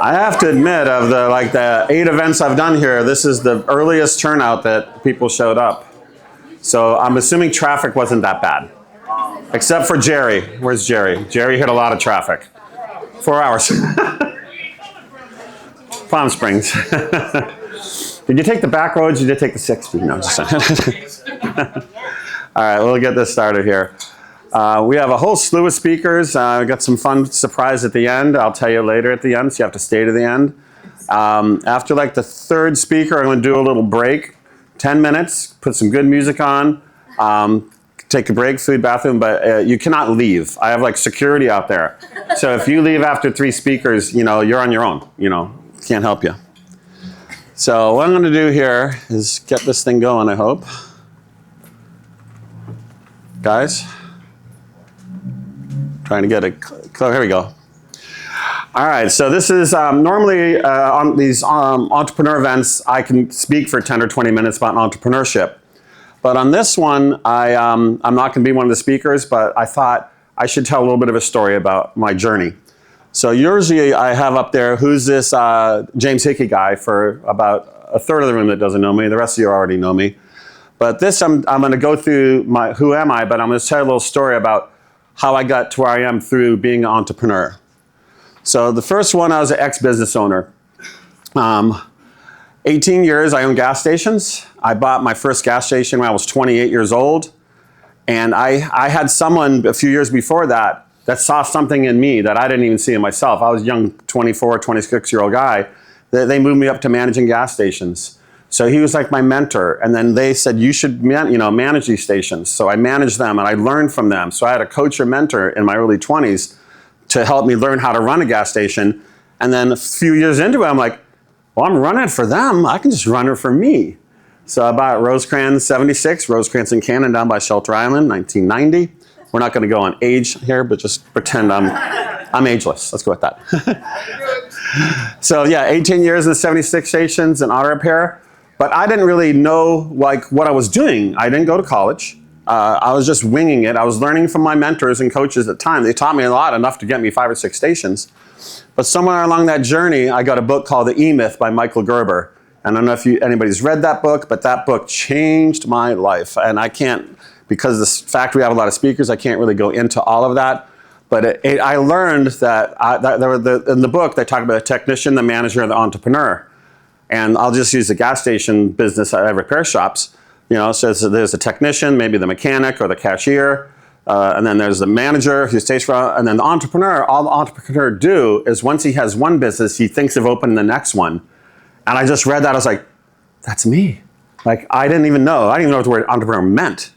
I have to admit, of the 8 events I've done here, this is the earliest turnout that people showed up. So I'm assuming traffic wasn't that bad. Except for Jerry. Where's Jerry? Jerry hit a lot of traffic. 4 hours. Palm Springs. Did you take the back roads? You did take the 60? No, just All right, we'll get this started here. We have a whole slew of speakers. We got some fun surprise at the end. I'll tell you later at the end, so you have to stay to the end. After like the 3rd speaker, I'm going to do a little break, 10 minutes, put some good music on, take a break, food, bathroom, but you cannot leave. I have like security out there. So if you leave after 3 speakers, you're on your own, can't help you. So what I'm going to do here is get this thing going, I hope. Guys? Trying to get it, here we go. All right, so this is normally on these entrepreneur events, I can speak for 10 or 20 minutes about entrepreneurship. But on this one, I'm not going to be one of the speakers, but I thought I should tell a little bit of a story about my journey. So usually I have up there, who's this James Hickey guy, for about a third of the room that doesn't know me. The rest of you already know me. But this, I'm going to go through who am I, but I'm going to tell a little story about how I got to where I am through being an entrepreneur. So the first one, I was an ex-business owner. 18 years, I owned gas stations. I bought my first gas station when I was 28 years old. And I had someone a few years before that saw something in me that I didn't even see in myself. I was a young 24, 26-year-old guy. They moved me up to managing gas stations. So he was like my mentor. And then they said, you should manage these stations. So I managed them and I learned from them. So I had a coach or mentor in my early 20s to help me learn how to run a gas station. And then a few years into it, I'm like, well, I'm running it for them. I can just run it for me. So I bought Rosecrans 76, Rosecrans in Cannon down by Shelter Island, 1990. We're not going to go on age here, but just pretend I'm ageless. Let's go with that. So yeah, 18 years in 76 stations in auto repair. But I didn't really know what I was doing. I didn't go to college. I was just winging it. I was learning from my mentors and coaches at the time. They taught me a lot, enough to get me 5 or 6 stations. But somewhere along that journey, I got a book called The E-Myth by Michael Gerber. And I don't know if anybody's read that book, but that book changed my life. And I can't, because of the fact we have a lot of speakers, I can't really go into all of that. But I learned that, in the book, they talk about the technician, the manager, and the entrepreneur. And I'll just use the gas station business at repair shops. So there's a technician, maybe the mechanic or the cashier, and then there's the manager who stays for, and then the entrepreneur. All the entrepreneur do is once he has one business, he thinks of opening the next one. And I just read that, I was like, that's me. Like, I didn't even know what the word entrepreneur meant.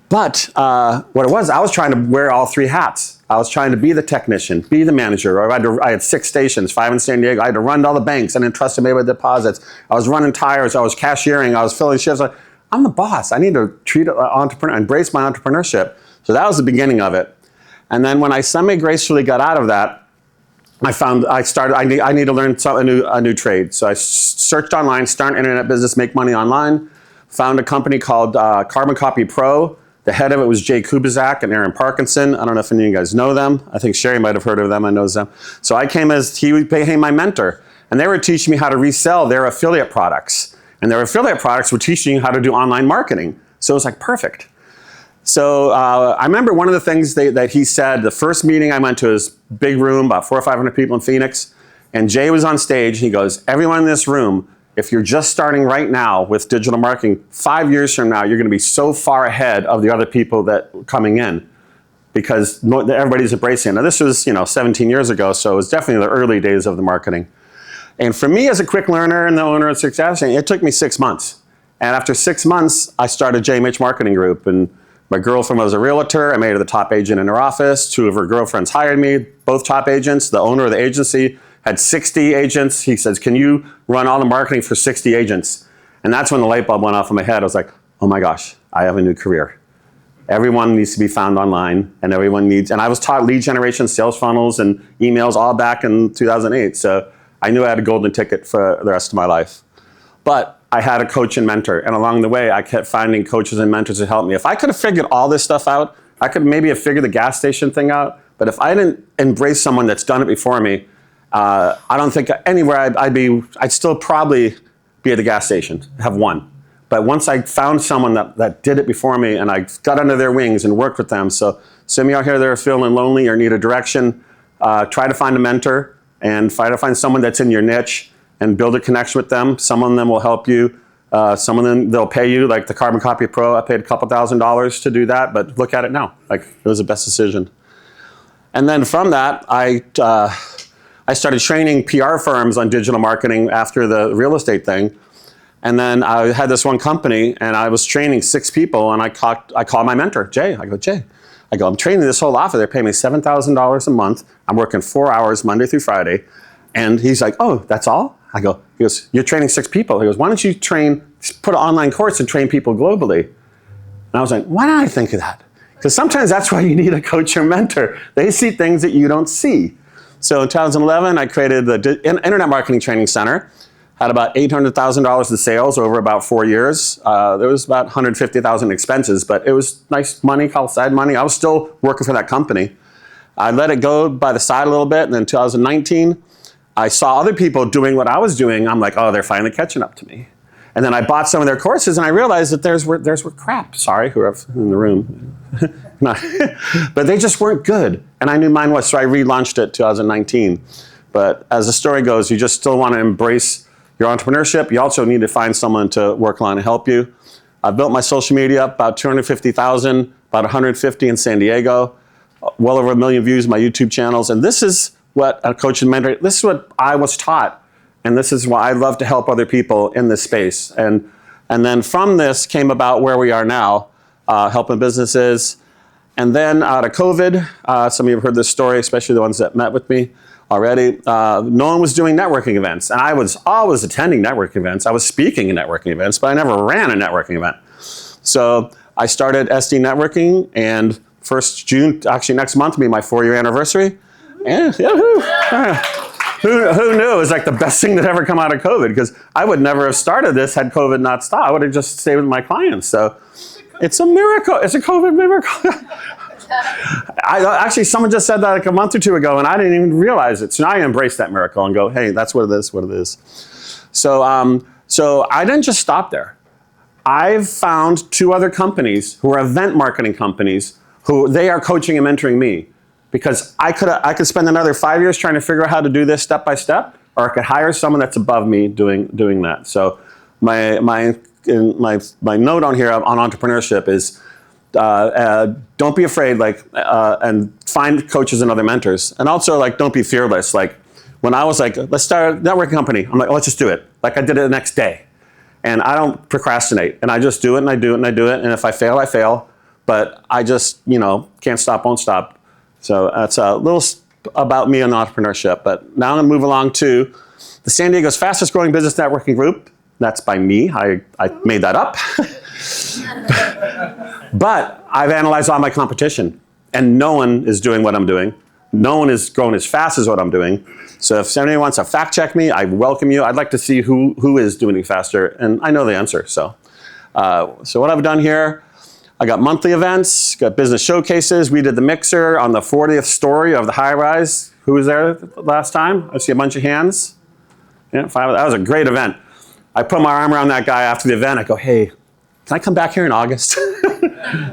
But what it was, I was trying to wear all 3 hats. I was trying to be the technician, be the manager. I had 6 stations, 5 in San Diego. I had to run to all the banks and entrust them with deposits. I was running tires. I was cashiering. I was filling shifts. I'm the boss. I need to embrace my entrepreneurship. So that was the beginning of it. And then when I semi-gracefully got out of that, I need to learn a new trade. So I searched online, start an internet business, make money online. Found a company called Carbon Copy Pro. The head of it was Jay Kubizak and Aaron Parkinson. I don't know if any of you guys know them. I think Sherry might have heard of them. I know them. So I came as he became my mentor. And they were teaching me how to resell their affiliate products. And their affiliate products were teaching you how to do online marketing. So it was like perfect. So I remember one of the things that he said, the first meeting I went to, his big room, about 400 or 500 people in Phoenix. And Jay was on stage. He goes, everyone in this room, if you're just starting right now with digital marketing, 5 years from now, you're going to be so far ahead of the other people that are coming in because everybody's embracing it. Now this was 17 years ago, so it was definitely the early days of the marketing. And for me as a quick learner and the owner of Success, it took me 6 months. And after 6 months, I started JMH Marketing Group. And my girlfriend was a realtor. I made her the top agent in her office. 2 of her girlfriends hired me, both top agents. The owner of the agency had 60 agents. He says, can you run all the marketing for 60 agents? And that's when the light bulb went off in my head. I was like, oh my gosh, I have a new career. Everyone needs to be found online, and and I was taught lead generation, sales funnels, and emails all back in 2008. So I knew I had a golden ticket for the rest of my life. But I had a coach and mentor, and along the way, I kept finding coaches and mentors to help me. If I could have figured all this stuff out, I could maybe have figured the gas station thing out, but if I didn't embrace someone that's done it before me, I don't think anywhere I'd still probably be at the gas station, have one. But once I found someone that did it before me and I got under their wings and worked with them. So some of you out here that are feeling lonely or need a direction, try to find a mentor and try to find someone that's in your niche and build a connection with them. Some of them will help you. Some of them, they'll pay you, like the Carbon Copy Pro. I paid a couple $1,000s to do that, but look at it now. Like, it was the best decision. And then from that, I started training PR firms on digital marketing after the real estate thing. And then I had this one company, and I was training 6 people, and I called my mentor, Jay. I go, Jay, I'm training this whole office. They're paying me $7,000 a month. I'm working 4 hours Monday through Friday. And he's like, oh, that's all? He goes, you're training 6 people. He goes, why don't you put an online course and train people globally? And I was like, why didn't I think of that? Because sometimes that's why you need a coach or mentor. They see things that you don't see. So in 2011, I created the Internet Marketing Training Center. Had about $800,000 in sales over about 4 years. There was about $150,000 expenses, but it was nice money, called side money. I was still working for that company. I let it go by the side a little bit, and then in 2019, I saw other people doing what I was doing. I'm like, oh, they're finally catching up to me. And then I bought some of their courses, and I realized that theirs were crap. Sorry, whoever's in the room. But they just weren't good. And I knew mine was, so I relaunched it in 2019. But as the story goes, you just still want to embrace your entrepreneurship. You also need to find someone to work on and help you. I built my social media up, about 250,000, about 150 in San Diego, well over 1 million views on my YouTube channels. And this is what a coach and mentor, this is what I was taught. And this is why I love to help other people in this space. And then from this came about where we are now, helping businesses. And then out of COVID, some of you have heard this story, especially the ones that met with me already. No one was doing networking events. And I was always attending networking events. I was speaking at networking events, but I never ran a networking event. So I started SD Networking, and 1st June, actually next month, will be my 4-year anniversary. And who knew? It was like the best thing that ever come out of COVID, because I would never have started this had COVID not stopped. I would have just stayed with my clients. So it's a miracle. It's a COVID miracle. Actually, someone just said that like a month or 2 ago, and I didn't even realize it. So now I embrace that miracle and go, hey, that's what it is, So I didn't just stop there. I've found 2 other companies who are event marketing companies who they are coaching and mentoring me. Because I could spend another 5 years trying to figure out how to do this step by step, or I could hire someone that's above me doing that. So my note on here on entrepreneurship is don't be afraid, and find coaches and other mentors, and also don't be fearless. Like when I was like, let's start a networking company, I'm like, oh, let's just do it. Like I did it the next day, and I don't procrastinate, and I just do it and I do it and I do it, and if I fail, I fail, but I just can't stop, won't stop. So that's a little about me and entrepreneurship. But now I'm going to move along to the San Diego's fastest growing business networking group. That's by me. I made that up. But I've analyzed all my competition, and no one is doing what I'm doing. No one is growing as fast as what I'm doing. So if somebody wants to fact check me, I welcome you. I'd like to see who is doing it faster, and I know the answer. So what I've done here, I got monthly events, got business showcases. We did the mixer on the 40th story of the high rise. Who was there last time? I see a bunch of hands. Yeah, 5. That was a great event. I put my arm around that guy after the event. I go, hey, can I come back here in August?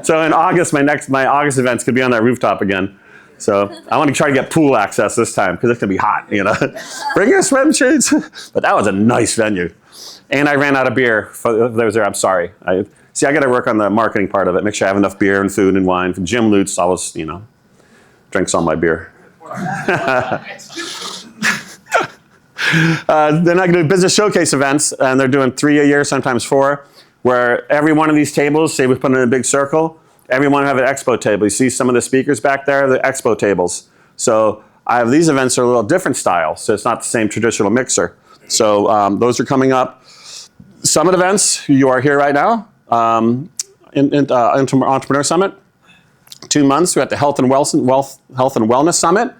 So in August, my August events could be on that rooftop again. So I want to try to get pool access this time because it's going to be hot, Bring your swimsuits. But that was a nice venue. And I ran out of beer for those there. I'm sorry. I got to work on the marketing part of it. Make sure I have enough beer and food and wine. Jim Lutz always, drinks all my beer. Then I can do business showcase events, and they're doing 3 a year, sometimes 4, where every one of these tables, say we put in a big circle, everyone have an expo table. You see some of the speakers back there, the expo tables. So I have these events are a little different style, so it's not the same traditional mixer. So those are coming up. Summit events, you are here right now. Entrepreneur Summit, 2 months. We're at the Health and Wellness Summit.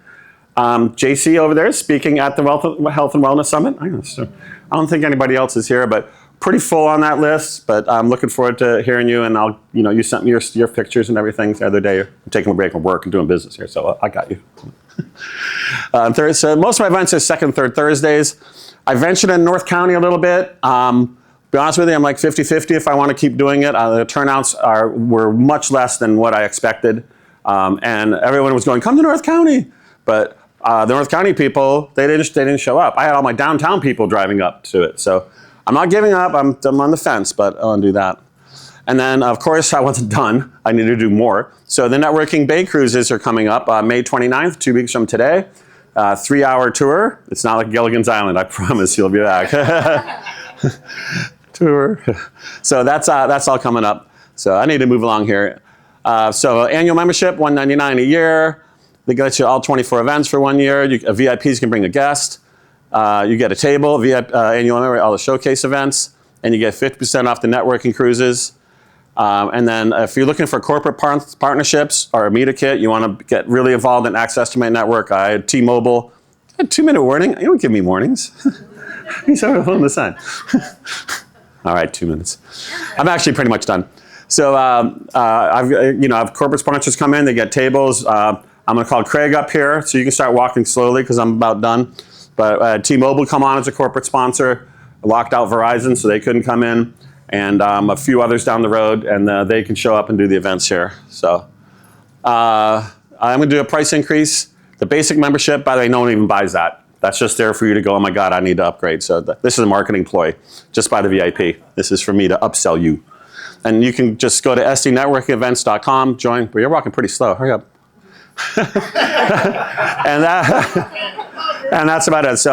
JC over there is speaking at the Health and Wellness Summit. I don't think anybody else is here, but pretty full on that list, but I'm looking forward to hearing you. And you sent me your pictures and everything the other day. I'm taking a break from work and doing business here, so I got you. So most of my events are second, third Thursdays. I ventured in North County a little bit. Be honest with you, I'm like 50-50 if I want to keep doing it. The turnouts were much less than what I expected. And everyone was going, come to North County. But the North County people, they didn't show up. I had all my downtown people driving up to it. So I'm not giving up. I'm on the fence, but I'll do that. And then, of course, I wasn't done. I need to do more. So the Networking Bay Cruises are coming up May 29th, 2 weeks from today. 3-hour tour. It's not like Gilligan's Island. I promise you'll be back. Tour. So that's all coming up. So I need to move along here. So annual membership, $199 a year. They get you all 24 events for 1 year. VIPs can bring a guest. You get a table, annual member, all the showcase events, and you get 50% off the networking cruises. And then if you're looking for corporate partnerships or a meter kit, you want to get really involved in access to my network. I had T-Mobile. I had 2-minute warning. You don't give me warnings. He's on the sign. All right, 2 minutes. I'm actually pretty much done. So I've corporate sponsors come in. They get tables. I'm going to call Craig up here so you can start walking slowly because I'm about done. But T-Mobile come on as a corporate sponsor. I locked out Verizon so they couldn't come in. And a few others down the road, and they can show up and do the events here. So I'm going to do a price increase. The basic membership, by the way, no one even buys that. That's just there for you to go, oh my God, I need to upgrade. So this is a marketing ploy, just buy the VIP. This is for me to upsell you. And you can just go to sdnetworkingevents.com, join. But you're walking pretty slow, hurry up. and that's about it. So